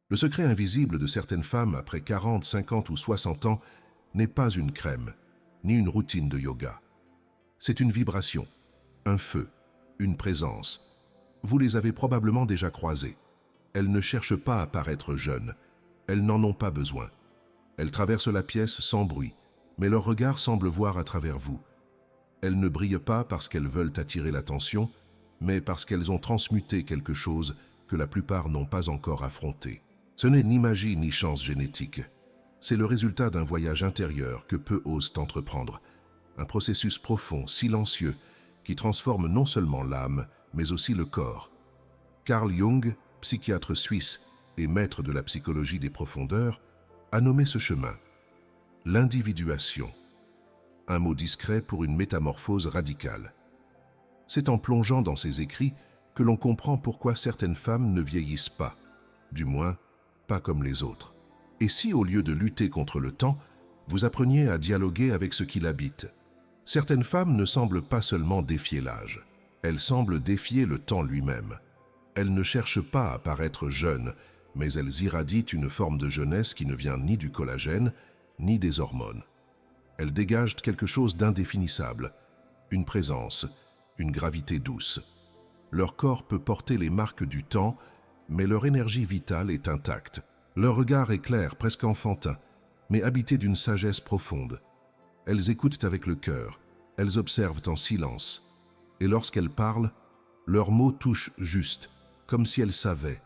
Le secret invisible de certaines femmes après 40, 50 ou 60 ans n'est pas une crème, ni une routine de yoga. C'est une vibration, un feu, une présence. Vous les avez probablement déjà croisées. Elles ne cherchent pas à paraître jeunes. Elles n'en ont pas besoin. Elles traversent la pièce sans bruit, mais leur regard semble voir à travers vous. Elles ne brillent pas parce qu'elles veulent attirer l'attention, mais parce qu'elles ont transmuté quelque chose que la plupart n'ont pas encore affronté. Ce n'est ni magie ni chance génétique. C'est le résultat d'un voyage intérieur que peu osent entreprendre. Un processus profond, silencieux, qui transforme non seulement l'âme, mais aussi le corps. Carl Jung, psychiatre suisse et maître de la psychologie des profondeurs, a nommé ce chemin l'individuation. Un mot discret pour une métamorphose radicale. C'est en plongeant dans ses écrits que l'on comprend pourquoi certaines femmes ne vieillissent pas, du moins pas comme les autres. Et si, au lieu de lutter contre le temps, vous appreniez à dialoguer avec ce qui l'habite? Certaines femmes ne semblent pas seulement défier l'âge, elles semblent défier le temps lui-même. Elles ne cherchent pas à paraître jeunes, mais elles irradient une forme de jeunesse qui ne vient ni du collagène, ni des hormones. Elles dégagent quelque chose d'indéfinissable, une présence, une gravité douce. Leur corps peut porter les marques du temps, mais leur énergie vitale est intacte. Leur regard est clair, presque enfantin, mais habité d'une sagesse profonde. Elles écoutent avec le cœur, elles observent en silence. Et lorsqu'elles parlent, leurs mots touchent juste, comme si elles savaient.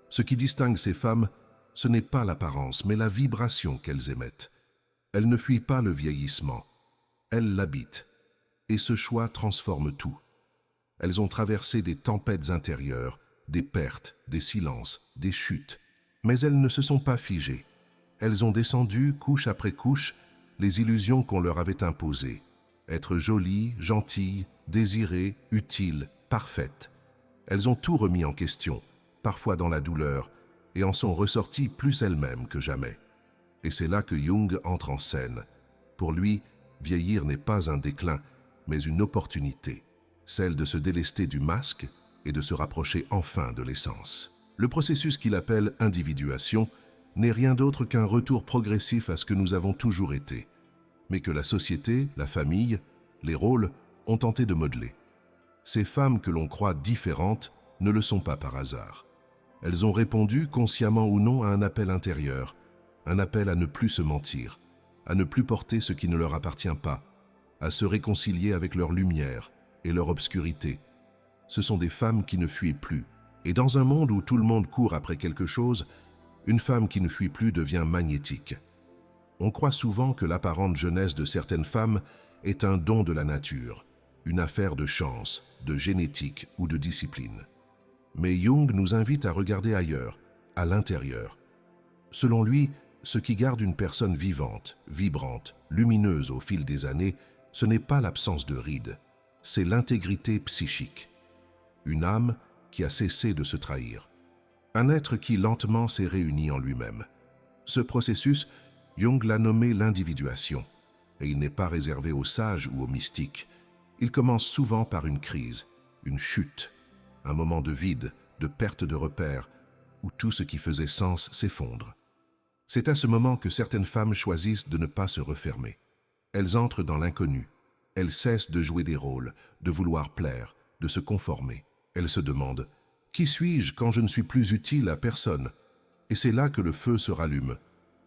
Ce qui distingue ces femmes, ce n'est pas l'apparence, mais la vibration qu'elles émettent. Elles ne fuient pas le vieillissement, elles l'habitent. Et ce choix transforme tout. Elles ont traversé des tempêtes intérieures, des pertes, des silences, des chutes. Mais elles ne se sont pas figées. Elles ont descendu, couche après couche, les illusions qu'on leur avait imposées. Être jolies, gentilles, désirées, utiles, parfaites. Elles ont tout remis en question, parfois dans la douleur, et en sont ressorties plus elles-mêmes que jamais. Et c'est là que Jung entre en scène. Pour lui, vieillir n'est pas un déclin, mais une opportunité, celle de se délester du masque et de se rapprocher enfin de l'essence. Le processus qu'il appelle individuation n'est rien d'autre qu'un retour progressif à ce que nous avons toujours été, mais que la société, la famille, les rôles ont tenté de modeler. Ces femmes que l'on croit différentes ne le sont pas par hasard. Elles ont répondu, consciemment ou non, à un appel intérieur, un appel à ne plus se mentir, à ne plus porter ce qui ne leur appartient pas, à se réconcilier avec leur lumière et leur obscurité. Ce sont des femmes qui ne fuient plus. Et dans un monde où tout le monde court après quelque chose, une femme qui ne fuit plus devient magnétique. On croit souvent que l'apparente jeunesse de certaines femmes est un don de la nature, une affaire de chance, de génétique ou de discipline. Mais Jung nous invite à regarder ailleurs, à l'intérieur. Selon lui, ce qui garde une personne vivante, vibrante, lumineuse au fil des années, ce n'est pas l'absence de rides, c'est l'intégrité psychique. Une âme qui a cessé de se trahir. Un être qui lentement s'est réuni en lui-même. Ce processus, Jung l'a nommé l'individuation, et il n'est pas réservé aux sages ou aux mystiques. Il commence souvent par une crise, une chute, un moment de vide, de perte de repères, où tout ce qui faisait sens s'effondre. C'est à ce moment que certaines femmes choisissent de ne pas se refermer. Elles entrent dans l'inconnu. Elles cessent de jouer des rôles, de vouloir plaire, de se conformer. Elles se demandent « Qui suis-je quand je ne suis plus utile à personne ?» Et c'est là que le feu se rallume.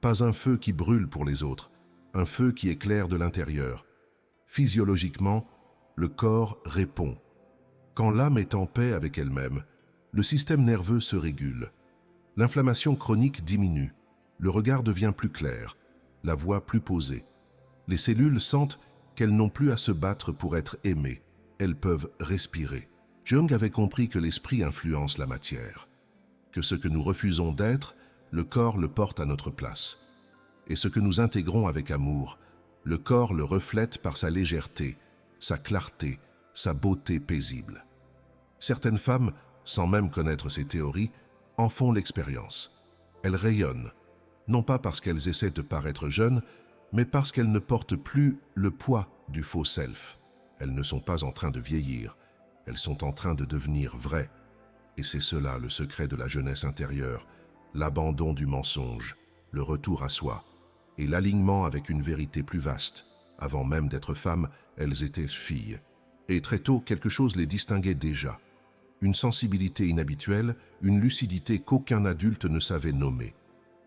Pas un feu qui brûle pour les autres, un feu qui éclaire de l'intérieur. Physiologiquement, le corps répond. Quand l'âme est en paix avec elle-même, le système nerveux se régule. L'inflammation chronique diminue. Le regard devient plus clair, la voix plus posée. Les cellules sentent qu'elles n'ont plus à se battre pour être aimées. Elles peuvent respirer. Jung avait compris que l'esprit influence la matière, que ce que nous refusons d'être, le corps le porte à notre place. Et ce que nous intégrons avec amour, le corps le reflète par sa légèreté, sa clarté, sa beauté paisible. Certaines femmes, sans même connaître ces théories, en font l'expérience. Elles rayonnent, non pas parce qu'elles essaient de paraître jeunes, mais parce qu'elles ne portent plus le poids du faux self. Elles ne sont pas en train de vieillir, elles sont en train de devenir vraies. Et c'est cela le secret de la jeunesse intérieure, l'abandon du mensonge, le retour à soi, et l'alignement avec une vérité plus vaste. Avant même d'être femmes, elles étaient filles. Et très tôt, quelque chose les distinguait déjà. Une sensibilité inhabituelle, une lucidité qu'aucun adulte ne savait nommer.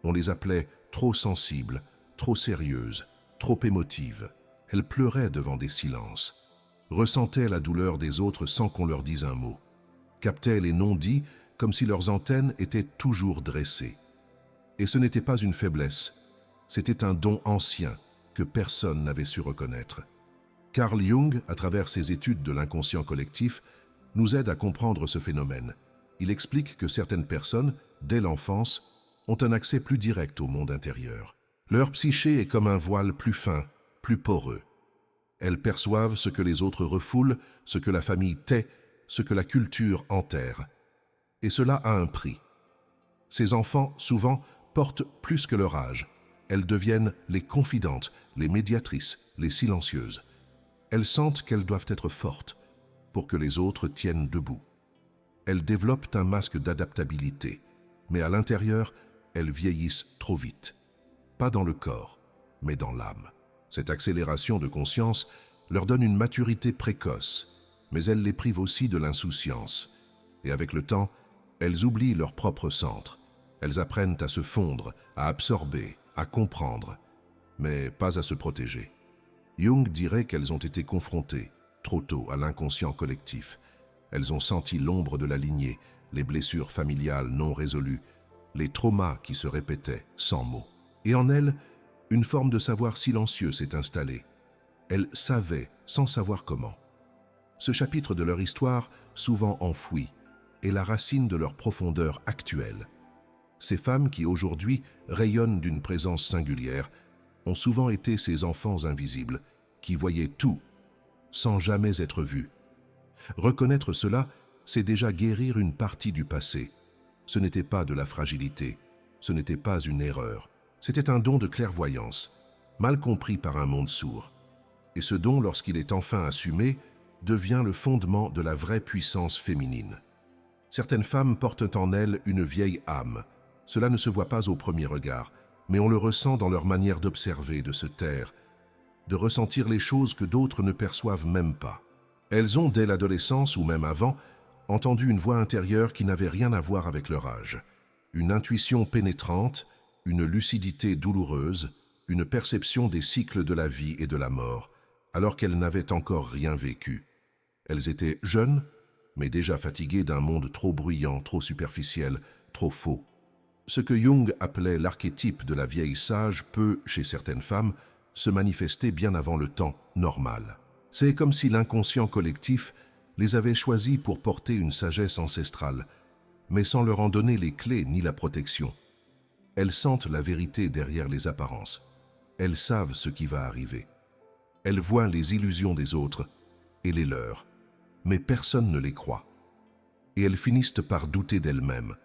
On les appelait trop sensibles, trop sérieuses, trop émotives. Elles pleuraient devant des silences, ressentaient la douleur des autres sans qu'on leur dise un mot, captaient les non-dits comme si leurs antennes étaient toujours dressées. Et ce n'était pas une faiblesse, c'était un don ancien que personne n'avait su reconnaître. Carl Jung, à travers ses études de l'inconscient collectif, nous aide à comprendre ce phénomène. Il explique que certaines personnes, dès l'enfance, ont un accès plus direct au monde intérieur. Leur psyché est comme un voile plus fin, plus poreux. Elles perçoivent ce que les autres refoulent, ce que la famille tait, ce que la culture enterre. Et cela a un prix. Ces enfants, souvent, portent plus que leur âge. Elles deviennent les confidentes, les médiatrices, les silencieuses. Elles sentent qu'elles doivent être fortes pour que les autres tiennent debout. Elles développent un masque d'adaptabilité, mais à l'intérieur, elles vieillissent trop vite. Pas dans le corps, mais dans l'âme. Cette accélération de conscience leur donne une maturité précoce, mais elle les prive aussi de l'insouciance. Et avec le temps, elles oublient leur propre centre. Elles apprennent à se fondre, à absorber, à comprendre, mais pas à se protéger. Jung dirait qu'elles ont été confrontées, trop tôt, à l'inconscient collectif. Elles ont senti l'ombre de la lignée, les blessures familiales non résolues, les traumas qui se répétaient sans mots. Et en elles, une forme de savoir silencieux s'est installée. Elles savaient sans savoir comment. Ce chapitre de leur histoire, souvent enfoui, est la racine de leur profondeur actuelle. Ces femmes qui aujourd'hui rayonnent d'une présence singulière ont souvent été ces enfants invisibles qui voyaient tout sans jamais être vus. Reconnaître cela, c'est déjà guérir une partie du passé. Ce n'était pas de la fragilité, ce n'était pas une erreur, c'était un don de clairvoyance, mal compris par un monde sourd. Et ce don, lorsqu'il est enfin assumé, devient le fondement de la vraie puissance féminine. Certaines femmes portent en elles une vieille âme. Cela ne se voit pas au premier regard, mais on le ressent dans leur manière d'observer, de se taire, de ressentir les choses que d'autres ne perçoivent même pas. Elles ont, dès l'adolescence ou même avant, entendu une voix intérieure qui n'avait rien à voir avec leur âge. Une intuition pénétrante, une lucidité douloureuse, une perception des cycles de la vie et de la mort, alors qu'elles n'avaient encore rien vécu. Elles étaient jeunes, mais déjà fatiguées d'un monde trop bruyant, trop superficiel, trop faux. Ce que Jung appelait l'archétype de la vieille sage peut, chez certaines femmes, se manifester bien avant le temps normal. C'est comme si l'inconscient collectif les avait choisis pour porter une sagesse ancestrale, mais sans leur en donner les clés ni la protection. Elles sentent la vérité derrière les apparences. Elles savent ce qui va arriver. Elles voient les illusions des autres et les leurs, mais personne ne les croit. Et elles finissent par douter d'elles-mêmes.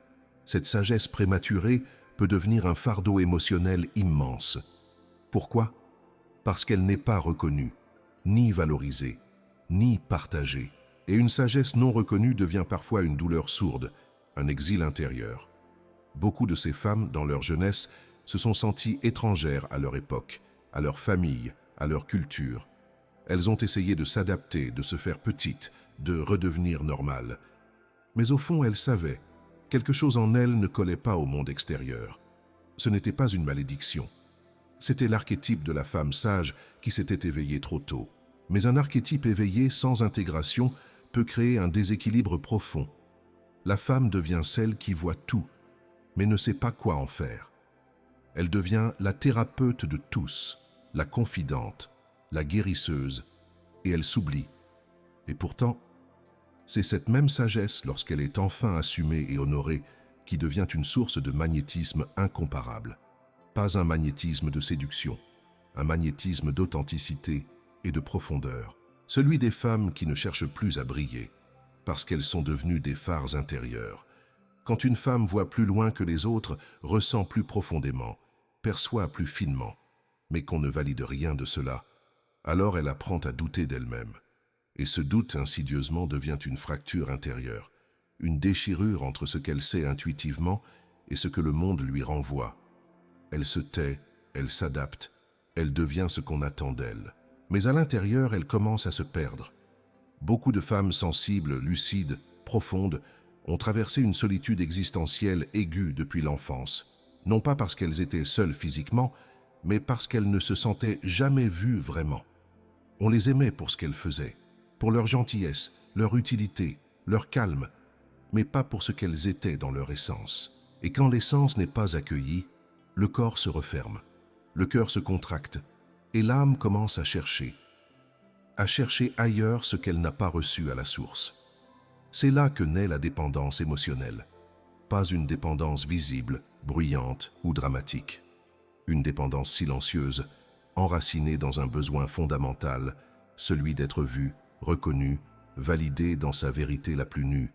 Cette sagesse prématurée peut devenir un fardeau émotionnel immense. Pourquoi ? Parce qu'elle n'est pas reconnue, ni valorisée, ni partagée. Et une sagesse non reconnue devient parfois une douleur sourde, un exil intérieur. Beaucoup de ces femmes, dans leur jeunesse, se sont senties étrangères à leur époque, à leur famille, à leur culture. Elles ont essayé de s'adapter, de se faire petites, de redevenir normales. Mais au fond, elles savaient, quelque chose en elles ne collait pas au monde extérieur. Ce n'était pas une malédiction. C'était l'archétype de la femme sage qui s'était éveillée trop tôt. Mais un archétype éveillé sans intégration peut créer un déséquilibre profond. La femme devient celle qui voit tout, mais ne sait pas quoi en faire. Elle devient la thérapeute de tous, la confidente, la guérisseuse, et elle s'oublie. Et pourtant, c'est cette même sagesse, lorsqu'elle est enfin assumée et honorée, qui devient une source de magnétisme incomparable. Pas un magnétisme de séduction, un magnétisme d'authenticité et de profondeur. Celui des femmes qui ne cherchent plus à briller, parce qu'elles sont devenues des phares intérieurs. Quand une femme voit plus loin que les autres, ressent plus profondément, perçoit plus finement, mais qu'on ne valide rien de cela, alors elle apprend à douter d'elle-même. Et ce doute insidieusement devient une fracture intérieure, une déchirure entre ce qu'elle sait intuitivement et ce que le monde lui renvoie. Elle se tait, elle s'adapte, elle devient ce qu'on attend d'elle. Mais à l'intérieur, elle commence à se perdre. Beaucoup de femmes sensibles, lucides, profondes, ont traversé une solitude existentielle aiguë depuis l'enfance, non pas parce qu'elles étaient seules physiquement, mais parce qu'elles ne se sentaient jamais vues vraiment. On les aimait pour ce qu'elles faisaient, pour leur gentillesse, leur utilité, leur calme, mais pas pour ce qu'elles étaient dans leur essence. Et quand l'essence n'est pas accueillie, le corps se referme, le cœur se contracte, et l'âme commence à chercher ailleurs ce qu'elle n'a pas reçu à la source. C'est là que naît la dépendance émotionnelle. Pas une dépendance visible, bruyante ou dramatique. Une dépendance silencieuse, enracinée dans un besoin fondamental, celui d'être vue, reconnue, validée dans sa vérité la plus nue.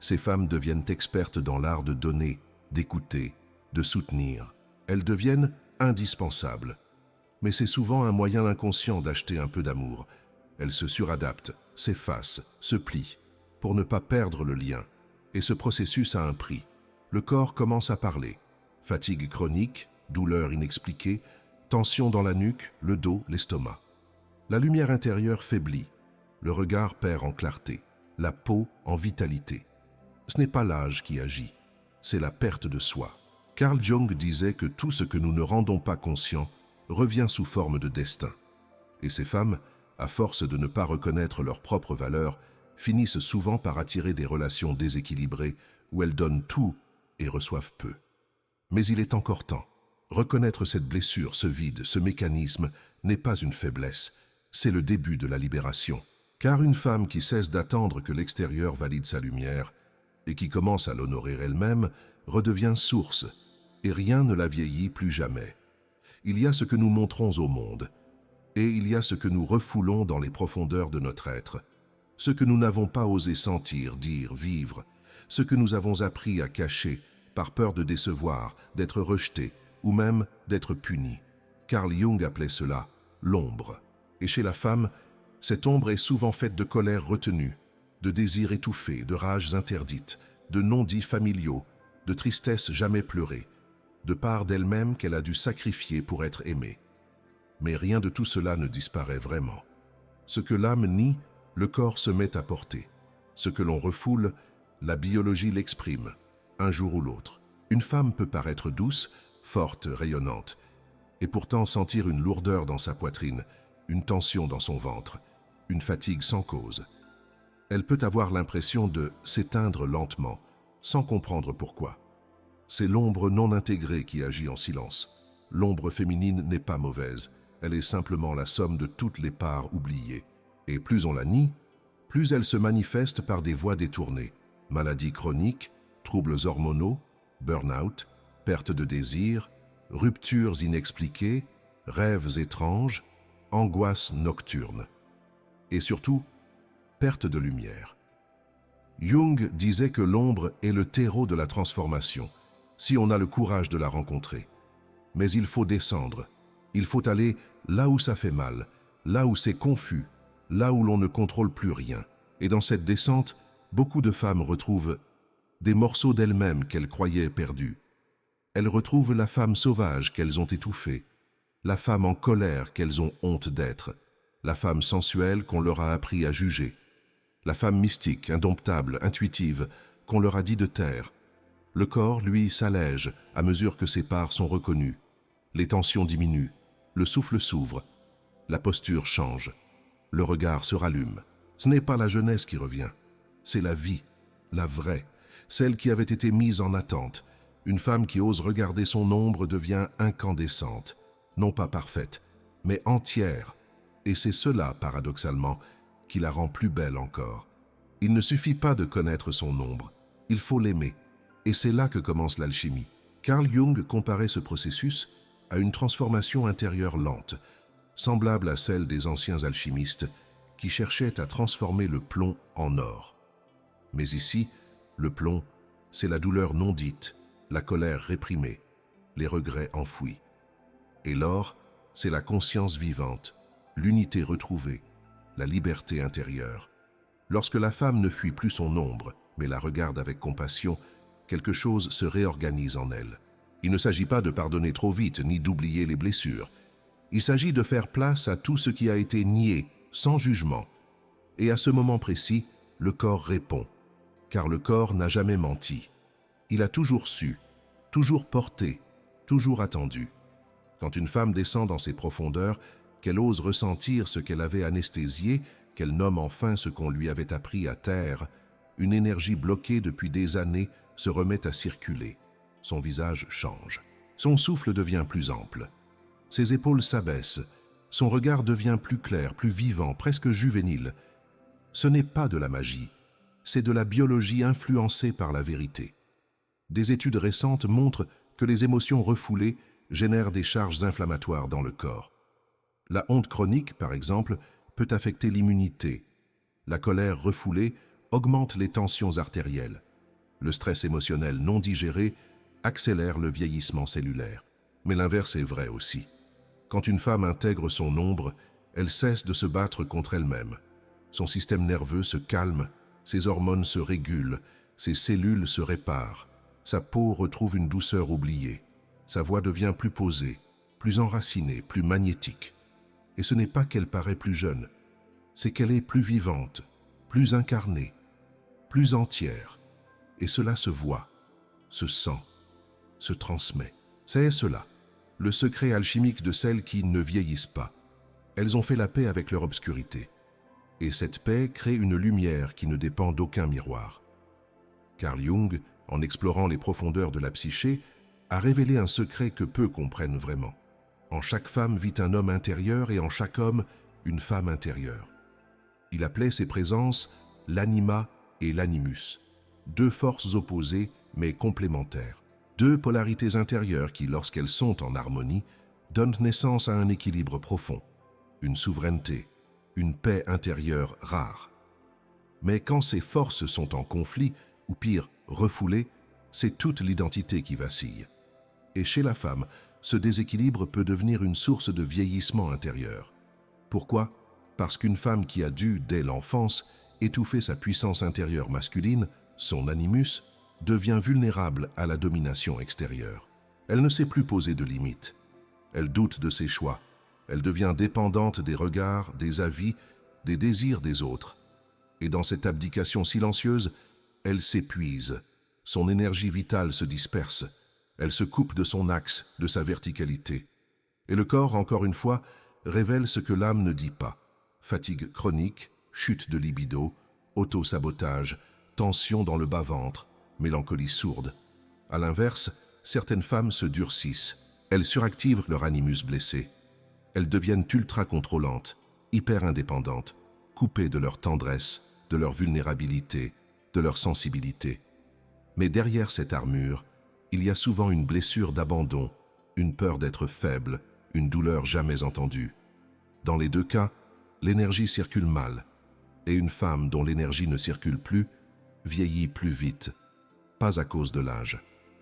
Ces femmes deviennent expertes dans l'art de donner, d'écouter, de soutenir. Elles deviennent indispensables. Mais c'est souvent un moyen inconscient d'acheter un peu d'amour. Elles se suradaptent, s'effacent, se plient, pour ne pas perdre le lien. Et ce processus a un prix. Le corps commence à parler. Fatigue chronique, douleur inexpliquée, tension dans la nuque, le dos, l'estomac. La lumière intérieure faiblit. Le regard perd en clarté, la peau en vitalité. Ce n'est pas l'âge qui agit, c'est la perte de soi. Carl Jung disait que tout ce que nous ne rendons pas conscient revient sous forme de destin. Et ces femmes, à force de ne pas reconnaître leurs propres valeurs, finissent souvent par attirer des relations déséquilibrées où elles donnent tout et reçoivent peu. Mais il est encore temps. Reconnaître cette blessure, ce vide, ce mécanisme n'est pas une faiblesse, c'est le début de la libération. Car une femme qui cesse d'attendre que l'extérieur valide sa lumière et qui commence à l'honorer elle-même redevient source, et rien ne la vieillit plus jamais. Il y a ce que nous montrons au monde, et il y a ce que nous refoulons dans les profondeurs de notre être, ce que nous n'avons pas osé sentir, dire, vivre, ce que nous avons appris à cacher par peur de décevoir, d'être rejetés ou même d'être punis. Carl Jung appelait cela l'ombre. Et chez la femme, cette ombre est souvent faite de colère retenue, de désirs étouffés, de rages interdites, de non-dits familiaux, de tristesse jamais pleurée, de part d'elle-même qu'elle a dû sacrifier pour être aimée. Mais rien de tout cela ne disparaît vraiment. Ce que l'âme nie, le corps se met à porter. Ce que l'on refoule, la biologie l'exprime, un jour ou l'autre. Une femme peut paraître douce, forte, rayonnante, et pourtant sentir une lourdeur dans sa poitrine, une tension dans son ventre, une fatigue sans cause. Elle peut avoir l'impression de s'éteindre lentement, sans comprendre pourquoi. C'est l'ombre non intégrée qui agit en silence. L'ombre féminine n'est pas mauvaise, elle est simplement la somme de toutes les parts oubliées. Et plus on la nie, plus elle se manifeste par des voies détournées. Maladies chroniques, troubles hormonaux, burn-out, perte de désir, ruptures inexpliquées, rêves étranges, angoisses nocturnes. Et surtout, perte de lumière. Jung disait que l'ombre est le terreau de la transformation, si on a le courage de la rencontrer. Mais il faut descendre, il faut aller là où ça fait mal, là où c'est confus, là où l'on ne contrôle plus rien. Et dans cette descente, beaucoup de femmes retrouvent des morceaux d'elles-mêmes qu'elles croyaient perdus. Elles retrouvent la femme sauvage qu'elles ont étouffée, la femme en colère qu'elles ont honte d'être, la femme sensuelle qu'on leur a appris à juger, la femme mystique, indomptable, intuitive, qu'on leur a dit de taire. Le corps, lui, s'allège à mesure que ses parts sont reconnues. Les tensions diminuent, le souffle s'ouvre, la posture change, le regard se rallume. Ce n'est pas la jeunesse qui revient, c'est la vie, la vraie, celle qui avait été mise en attente. Une femme qui ose regarder son ombre devient incandescente, non pas parfaite, mais entière. Et c'est cela, paradoxalement, qui la rend plus belle encore. Il ne suffit pas de connaître son ombre, il faut l'aimer. Et c'est là que commence l'alchimie. Carl Jung comparait ce processus à une transformation intérieure lente, semblable à celle des anciens alchimistes qui cherchaient à transformer le plomb en or. Mais ici, le plomb, c'est la douleur non dite, la colère réprimée, les regrets enfouis. Et l'or, c'est la conscience vivante, l'unité retrouvée, la liberté intérieure. Lorsque la femme ne fuit plus son ombre, mais la regarde avec compassion, quelque chose se réorganise en elle. Il ne s'agit pas de pardonner trop vite ni d'oublier les blessures. Il s'agit de faire place à tout ce qui a été nié, sans jugement. Et à ce moment précis, le corps répond, car le corps n'a jamais menti. Il a toujours su, toujours porté, toujours attendu. Quand une femme descend dans ses profondeurs, qu'elle ose ressentir ce qu'elle avait anesthésié, qu'elle nomme enfin ce qu'on lui avait appris à taire, une énergie bloquée depuis des années se remet à circuler. Son visage change. Son souffle devient plus ample. Ses épaules s'abaissent. Son regard devient plus clair, plus vivant, presque juvénile. Ce n'est pas de la magie, c'est de la biologie influencée par la vérité. Des études récentes montrent que les émotions refoulées génèrent des charges inflammatoires dans le corps. La honte chronique, par exemple, peut affecter l'immunité. La colère refoulée augmente les tensions artérielles. Le stress émotionnel non digéré accélère le vieillissement cellulaire. Mais l'inverse est vrai aussi. Quand une femme intègre son ombre, elle cesse de se battre contre elle-même. Son système nerveux se calme, ses hormones se régulent, ses cellules se réparent, sa peau retrouve une douceur oubliée, sa voix devient plus posée, plus enracinée, plus magnétique. Et ce n'est pas qu'elle paraît plus jeune, c'est qu'elle est plus vivante, plus incarnée, plus entière. Et cela se voit, se sent, se transmet. C'est cela, le secret alchimique de celles qui ne vieillissent pas. Elles ont fait la paix avec leur obscurité. Et cette paix crée une lumière qui ne dépend d'aucun miroir. Carl Jung, en explorant les profondeurs de la psyché, a révélé un secret que peu comprennent vraiment. En chaque femme vit un homme intérieur et en chaque homme, une femme intérieure. Il appelait ces présences l'anima et l'animus, deux forces opposées mais complémentaires. Deux polarités intérieures qui, lorsqu'elles sont en harmonie, donnent naissance à un équilibre profond, une souveraineté, une paix intérieure rare. Mais quand ces forces sont en conflit, ou pire, refoulées, c'est toute l'identité qui vacille. Et chez la femme, ce déséquilibre peut devenir une source de vieillissement intérieur. Pourquoi? Parce qu'une femme qui a dû, dès l'enfance, étouffer sa puissance intérieure masculine, son animus, devient vulnérable à la domination extérieure. Elle ne sait plus poser de limites. Elle doute de ses choix. Elle devient dépendante des regards, des avis, des désirs des autres. Et dans cette abdication silencieuse, elle s'épuise. Son énergie vitale se disperse. Elle se coupe de son axe, de sa verticalité. Et le corps, encore une fois, révèle ce que l'âme ne dit pas. Fatigue chronique, chute de libido, auto-sabotage, tension dans le bas-ventre, mélancolie sourde. À l'inverse, certaines femmes se durcissent. Elles suractivent leur animus blessé. Elles deviennent ultra-contrôlantes, hyper-indépendantes, coupées de leur tendresse, de leur vulnérabilité, de leur sensibilité. Mais derrière cette armure, il y a souvent une blessure d'abandon, une peur d'être faible, une douleur jamais entendue. Dans les deux cas, l'énergie circule mal, et une femme dont l'énergie ne circule plus vieillit plus vite, pas à cause de l'âge,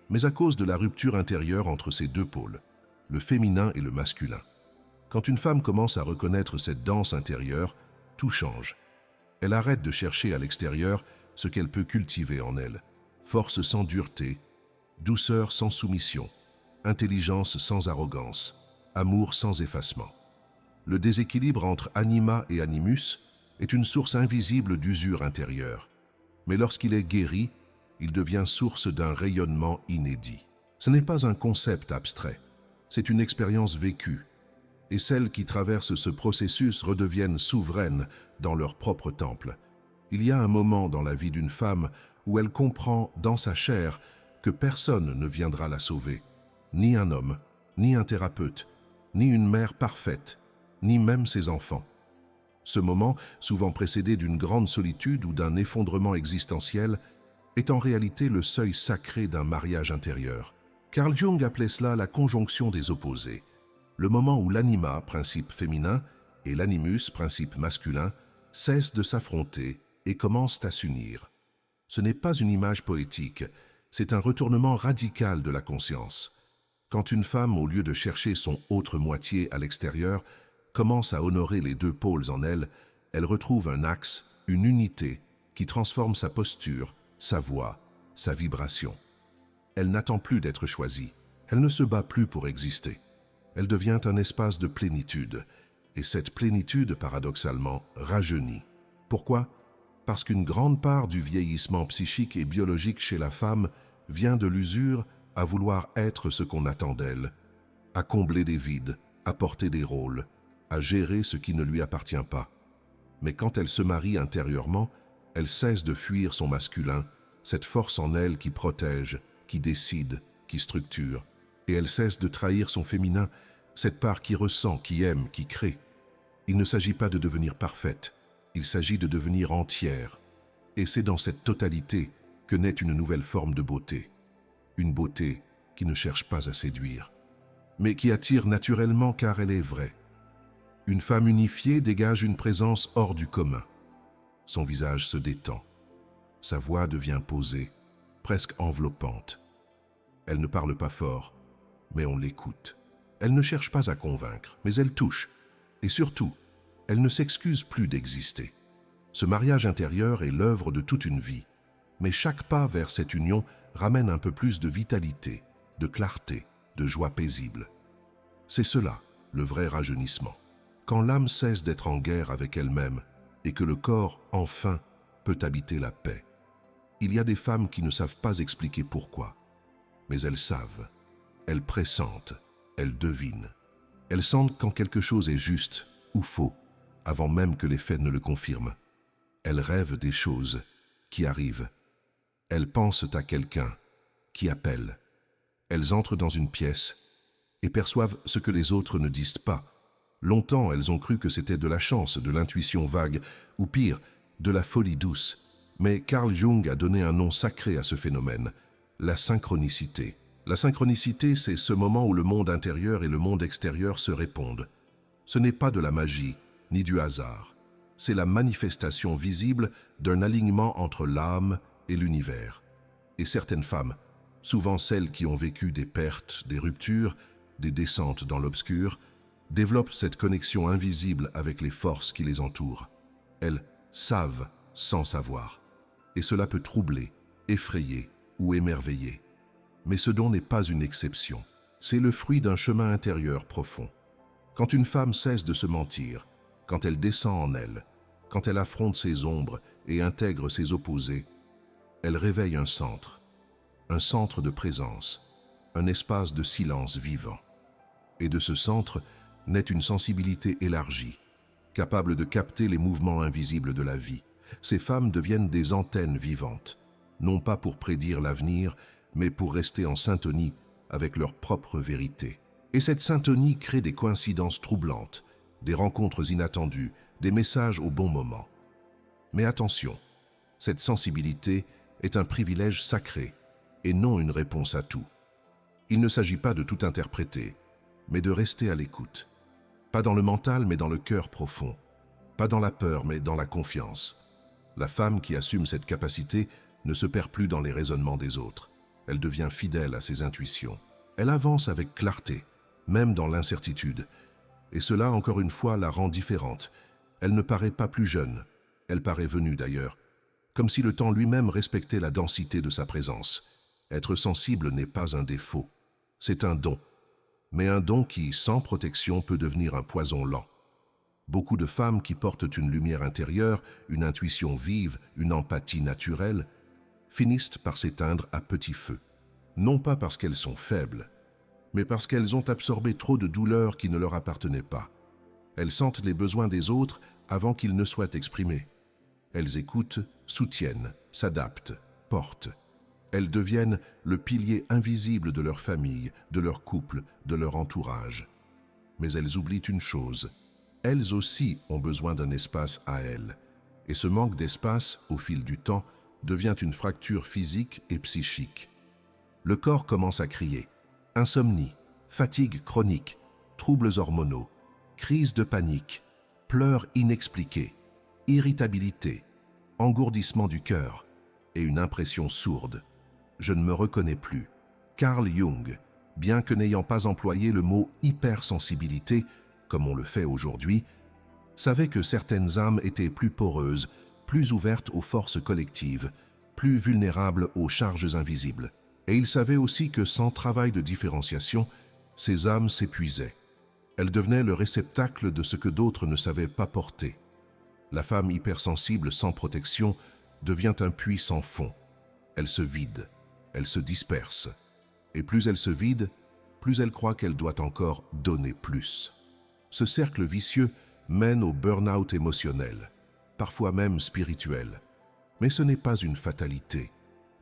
mais à cause de la rupture intérieure entre ces deux pôles, le féminin et le masculin. Quand une femme commence à reconnaître cette danse intérieure, tout change. Elle arrête de chercher à l'extérieur ce qu'elle peut cultiver en elle. Force sans dureté, douceur sans soumission, intelligence sans arrogance, amour sans effacement. Le déséquilibre entre anima et animus est une source invisible d'usure intérieure. Mais lorsqu'il est guéri, il devient source d'un rayonnement inédit. Ce n'est pas un concept abstrait, c'est une expérience vécue. Et celles qui traversent ce processus redeviennent souveraines dans leur propre temple. Il y a un moment dans la vie d'une femme où elle comprend dans sa chair que personne ne viendra la sauver, ni un homme, ni un thérapeute, ni une mère parfaite, ni même ses enfants. Ce moment, souvent précédé d'une grande solitude ou d'un effondrement existentiel, est en réalité le seuil sacré d'un mariage intérieur. Carl Jung appelait cela la conjonction des opposés, le moment où l'anima, principe féminin, et l'animus, principe masculin, cessent de s'affronter et commencent à s'unir. Ce n'est pas une image poétique, c'est un retournement radical de la conscience. Quand une femme, au lieu de chercher son autre moitié à l'extérieur, commence à honorer les deux pôles en elle, elle retrouve un axe, une unité, qui transforme sa posture, sa voix, sa vibration. Elle n'attend plus d'être choisie. Elle ne se bat plus pour exister. Elle devient un espace de plénitude. Et cette plénitude, paradoxalement, rajeunit. Pourquoi? Parce qu'une grande part du vieillissement psychique et biologique chez la femme vient de l'usure à vouloir être ce qu'on attend d'elle, à combler des vides, à porter des rôles, à gérer ce qui ne lui appartient pas. Mais quand elle se marie intérieurement, elle cesse de fuir son masculin, cette force en elle qui protège, qui décide, qui structure, et elle cesse de trahir son féminin, cette part qui ressent, qui aime, qui crée. Il ne s'agit pas de devenir parfaite, il s'agit de devenir entière. Et c'est dans cette totalité que naît une nouvelle forme de beauté. Une beauté qui ne cherche pas à séduire, mais qui attire naturellement car elle est vraie. Une femme unifiée dégage une présence hors du commun. Son visage se détend. Sa voix devient posée, presque enveloppante. Elle ne parle pas fort, mais on l'écoute. Elle ne cherche pas à convaincre, mais elle touche. Et surtout, elle ne s'excuse plus d'exister. Ce mariage intérieur est l'œuvre de toute une vie, mais chaque pas vers cette union ramène un peu plus de vitalité, de clarté, de joie paisible. C'est cela, le vrai rajeunissement. Quand l'âme cesse d'être en guerre avec elle-même et que le corps, enfin, peut habiter la paix. Il y a des femmes qui ne savent pas expliquer pourquoi, mais elles savent, elles pressentent, elles devinent. Elles sentent quand quelque chose est juste ou faux, avant même que les faits ne le confirment. Elles rêvent des choses qui arrivent. Elles pensent à quelqu'un qui appelle. Elles entrent dans une pièce et perçoivent ce que les autres ne disent pas. Longtemps, elles ont cru que c'était de la chance, de l'intuition vague, ou pire, de la folie douce. Mais Carl Jung a donné un nom sacré à ce phénomène, la synchronicité. La synchronicité, c'est ce moment où le monde intérieur et le monde extérieur se répondent. Ce n'est pas de la magie, ni du hasard. C'est la manifestation visible d'un alignement entre l'âme et l'univers. Et certaines femmes, souvent celles qui ont vécu des pertes, des ruptures, des descentes dans l'obscur, développent cette connexion invisible avec les forces qui les entourent. Elles savent sans savoir. Et cela peut troubler, effrayer ou émerveiller. Mais ce don n'est pas une exception. C'est le fruit d'un chemin intérieur profond. Quand une femme cesse de se mentir, quand elle descend en elle, quand elle affronte ses ombres et intègre ses opposés, elle réveille un centre de présence, un espace de silence vivant. Et de ce centre naît une sensibilité élargie, capable de capter les mouvements invisibles de la vie. Ces femmes deviennent des antennes vivantes, non pas pour prédire l'avenir, mais pour rester en syntonie avec leur propre vérité. Et cette syntonie crée des coïncidences troublantes, des rencontres inattendues, des messages au bon moment. Mais attention, cette sensibilité est un privilège sacré et non une réponse à tout. Il ne s'agit pas de tout interpréter, mais de rester à l'écoute. Pas dans le mental, mais dans le cœur profond. Pas dans la peur, mais dans la confiance. La femme qui assume cette capacité ne se perd plus dans les raisonnements des autres. Elle devient fidèle à ses intuitions. Elle avance avec clarté, même dans l'incertitude. Et cela, encore une fois, la rend différente. Elle ne paraît pas plus jeune. Elle paraît venue d'ailleurs, comme si le temps lui-même respectait la densité de sa présence. Être sensible n'est pas un défaut, c'est un don. Mais un don qui, sans protection, peut devenir un poison lent. Beaucoup de femmes qui portent une lumière intérieure, une intuition vive, une empathie naturelle, finissent par s'éteindre à petit feu. Non pas parce qu'elles sont faibles, mais parce qu'elles ont absorbé trop de douleurs qui ne leur appartenaient pas. Elles sentent les besoins des autres avant qu'ils ne soient exprimés. Elles écoutent, soutiennent, s'adaptent, portent. Elles deviennent le pilier invisible de leur famille, de leur couple, de leur entourage. Mais elles oublient une chose, elles aussi ont besoin d'un espace à elles. Et ce manque d'espace, au fil du temps, devient une fracture physique et psychique. Le corps commence à crier. Insomnie, fatigue chronique, troubles hormonaux, crise de panique, pleurs inexpliqués, irritabilité, engourdissement du cœur et une impression sourde. Je ne me reconnais plus. Carl Jung, bien que n'ayant pas employé le mot hypersensibilité, comme on le fait aujourd'hui, savait que certaines âmes étaient plus poreuses, plus ouvertes aux forces collectives, plus vulnérables aux charges invisibles. Et il savait aussi que sans travail de différenciation, ces âmes s'épuisaient. Elles devenaient le réceptacle de ce que d'autres ne savaient pas porter. La femme hypersensible sans protection devient un puits sans fond. Elle se vide, elle se disperse. Et plus elle se vide, plus elle croit qu'elle doit encore donner plus. Ce cercle vicieux mène au burn-out émotionnel, parfois même spirituel. Mais ce n'est pas une fatalité.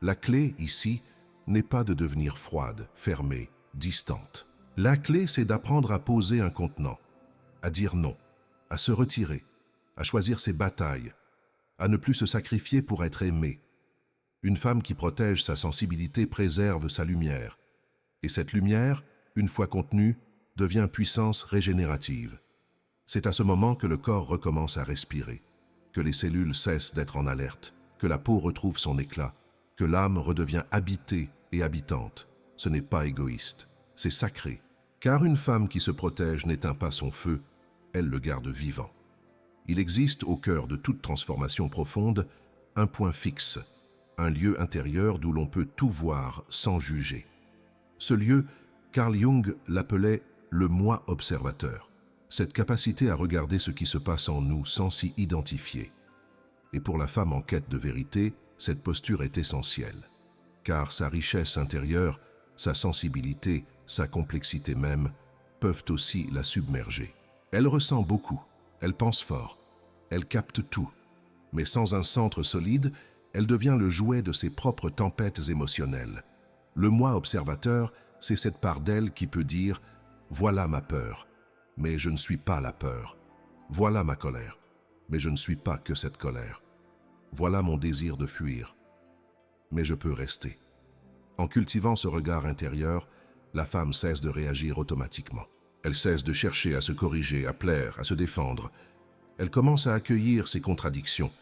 La clé, ici, n'est pas de devenir froide, fermée, distante. La clé, c'est d'apprendre à poser un contenant, à dire non, à se retirer, à choisir ses batailles, à ne plus se sacrifier pour être aimée. Une femme qui protège sa sensibilité préserve sa lumière. Et cette lumière, une fois contenue, devient puissance régénérative. C'est à ce moment que le corps recommence à respirer, que les cellules cessent d'être en alerte, que la peau retrouve son éclat, que l'âme redevient habitée et habitante. Ce n'est pas égoïste, c'est sacré. Car une femme qui se protège n'éteint pas son feu, elle le garde vivant. Il existe au cœur de toute transformation profonde un point fixe, un lieu intérieur d'où l'on peut tout voir sans juger. Ce lieu, Carl Jung l'appelait le moi observateur, cette capacité à regarder ce qui se passe en nous sans s'y identifier. Et pour la femme en quête de vérité, cette posture est essentielle, car sa richesse intérieure, sa sensibilité, sa complexité même, peuvent aussi la submerger. Elle ressent beaucoup, elle pense fort, elle capte tout, mais sans un centre solide, elle devient le jouet de ses propres tempêtes émotionnelles. Le moi observateur, c'est cette part d'elle qui peut dire « Voilà ma peur, mais je ne suis pas la peur. Voilà ma colère, mais je ne suis pas que cette colère. Voilà mon désir de fuir, mais je peux rester. » En cultivant ce regard intérieur, la femme cesse de réagir automatiquement. Elle cesse de chercher à se corriger, à plaire, à se défendre. Elle commence à accueillir ses contradictions,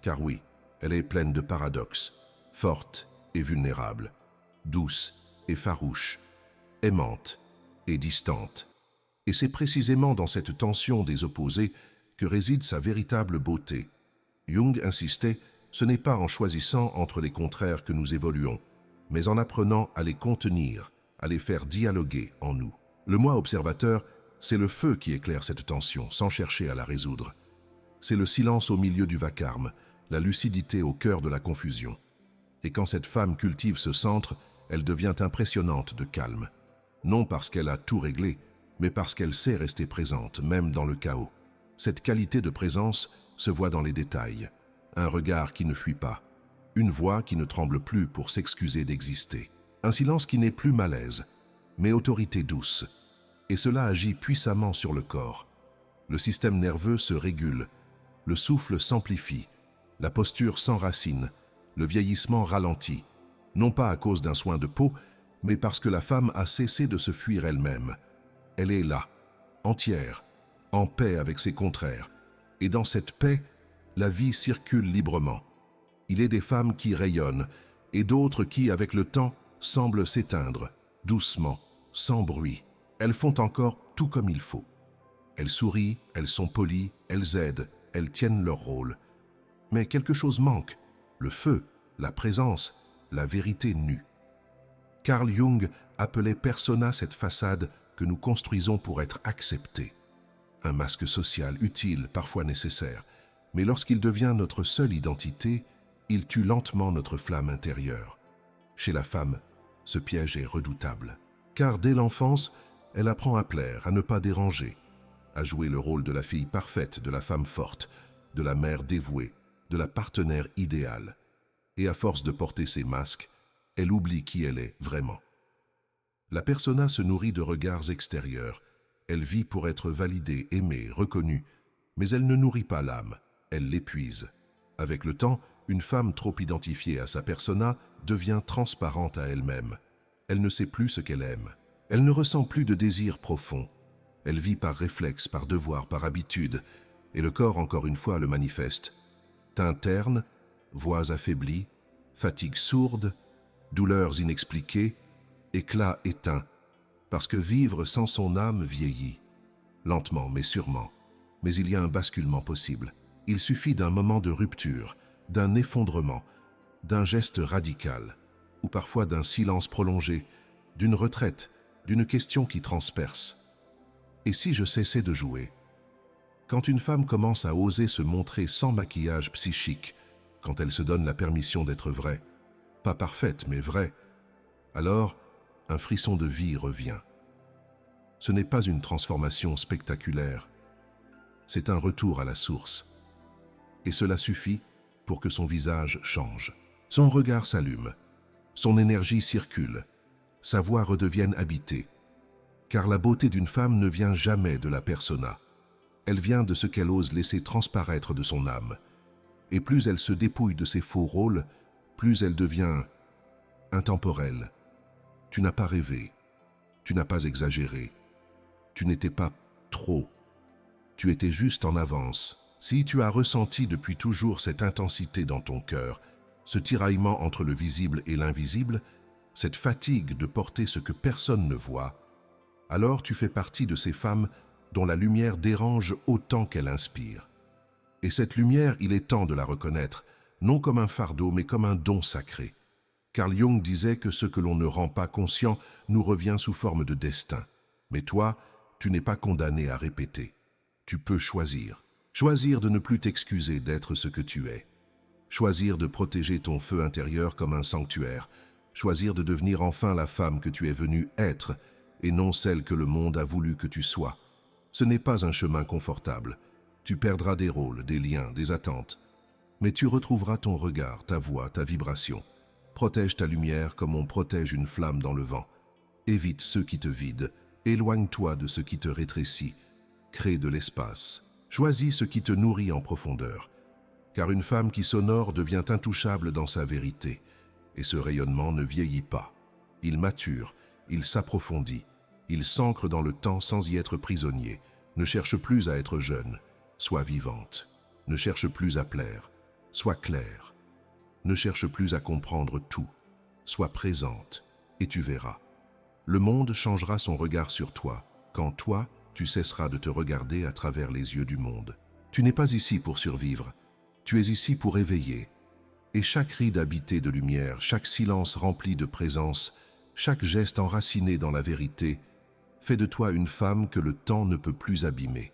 car oui, elle est pleine de paradoxes, forte et vulnérable, douce et farouche, aimante et distante. Et c'est précisément dans cette tension des opposés que réside sa véritable beauté. Jung insistait, ce n'est pas en choisissant entre les contraires que nous évoluons, mais en apprenant à les contenir, à les faire dialoguer en nous. Le moi observateur, c'est le feu qui éclaire cette tension, sans chercher à la résoudre. C'est le silence au milieu du vacarme, la lucidité au cœur de la confusion. Et quand cette femme cultive ce centre, elle devient impressionnante de calme. Non parce qu'elle a tout réglé, mais parce qu'elle sait rester présente, même dans le chaos. Cette qualité de présence se voit dans les détails. Un regard qui ne fuit pas, une voix qui ne tremble plus pour s'excuser d'exister, un silence qui n'est plus malaise, mais autorité douce. Et cela agit puissamment sur le corps. Le système nerveux se régule, le souffle s'amplifie, la posture s'enracine, le vieillissement ralentit, non pas à cause d'un soin de peau, mais parce que la femme a cessé de se fuir elle-même. Elle est là, entière, en paix avec ses contraires. Et dans cette paix, la vie circule librement. Il est des femmes qui rayonnent, et d'autres qui, avec le temps, semblent s'éteindre, doucement, sans bruit. Elles font encore tout comme il faut. Elles sourient, elles sont polies, elles aident, elles tiennent leur rôle. Mais quelque chose manque, le feu, la présence, la vérité nue. Carl Jung appelait persona cette façade que nous construisons pour être acceptés. Un masque social utile, parfois nécessaire, mais lorsqu'il devient notre seule identité, il tue lentement notre flamme intérieure. Chez la femme, ce piège est redoutable, car dès l'enfance, elle apprend à plaire, à ne pas déranger, à jouer le rôle de la fille parfaite, de la femme forte, de la mère dévouée, de la partenaire idéale. Et à force de porter ces masques, elle oublie qui elle est vraiment. La persona se nourrit de regards extérieurs. Elle vit pour être validée, aimée, reconnue, mais elle ne nourrit pas l'âme, elle l'épuise. Avec le temps, une femme trop identifiée à sa persona devient transparente à elle-même. Elle ne sait plus ce qu'elle aime. Elle ne ressent plus de désir profond. Elle vit par réflexe, par devoir, par habitude, et le corps, encore une fois, le manifeste. Teint terne, voix affaiblie, fatigue sourde, douleurs inexpliquées, éclat éteint, parce que vivre sans son âme vieillit. Lentement mais sûrement. Mais il y a un basculement possible. Il suffit d'un moment de rupture, d'un effondrement, d'un geste radical. ou parfois d'un silence prolongé, d'une retraite, d'une question qui transperce. Et si je cessais de jouer? Quand une femme commence à oser se montrer sans maquillage psychique, quand elle se donne la permission d'être vraie, pas parfaite mais vraie, alors un frisson de vie revient. Ce n'est pas une transformation spectaculaire, c'est un retour à la source. Et cela suffit pour que son visage change. Son regard s'allume, son énergie circule, sa voix redevienne habitée. Car la beauté d'une femme ne vient jamais de la persona. Elle vient de ce qu'elle ose laisser transparaître de son âme. Et plus elle se dépouille de ses faux rôles, plus elle devient intemporelle. Tu n'as pas rêvé, tu n'as pas exagéré, tu n'étais pas trop, tu étais juste en avance. Si tu as ressenti depuis toujours cette intensité dans ton cœur, ce tiraillement entre le visible et l'invisible, cette fatigue de porter ce que personne ne voit, alors tu fais partie de ces femmes dont la lumière dérange autant qu'elle inspire. Et cette lumière, il est temps de la reconnaître, non comme un fardeau, mais comme un don sacré. Carl Jung disait que ce que l'on ne rend pas conscient nous revient sous forme de destin. Mais toi, tu n'es pas condamné à répéter. Tu peux choisir. Choisir de ne plus t'excuser d'être ce que tu es. Choisir de protéger ton feu intérieur comme un sanctuaire. Choisir de devenir enfin la femme que tu es venue être et non celle que le monde a voulu que tu sois. Ce n'est pas un chemin confortable. Tu perdras des rôles, des liens, des attentes. Mais tu retrouveras ton regard, ta voix, ta vibration. Protège ta lumière comme on protège une flamme dans le vent. Évite ceux qui te vident. Éloigne-toi de ce qui te rétrécit. Crée de l'espace. Choisis ce qui te nourrit en profondeur. Car une femme qui s'honore devient intouchable dans sa vérité. Et ce rayonnement ne vieillit pas. Il mature, il s'approfondit. Il s'ancre dans le temps sans y être prisonnier. Ne cherche plus à être jeune. Sois vivante. Ne cherche plus à plaire. Sois claire. Ne cherche plus à comprendre tout. Sois présente, et tu verras. Le monde changera son regard sur toi, quand toi, tu cesseras de te regarder à travers les yeux du monde. Tu n'es pas ici pour survivre, tu es ici pour éveiller. Et chaque ride habitée de lumière, chaque silence rempli de présence, chaque geste enraciné dans la vérité, fait de toi une femme que le temps ne peut plus abîmer.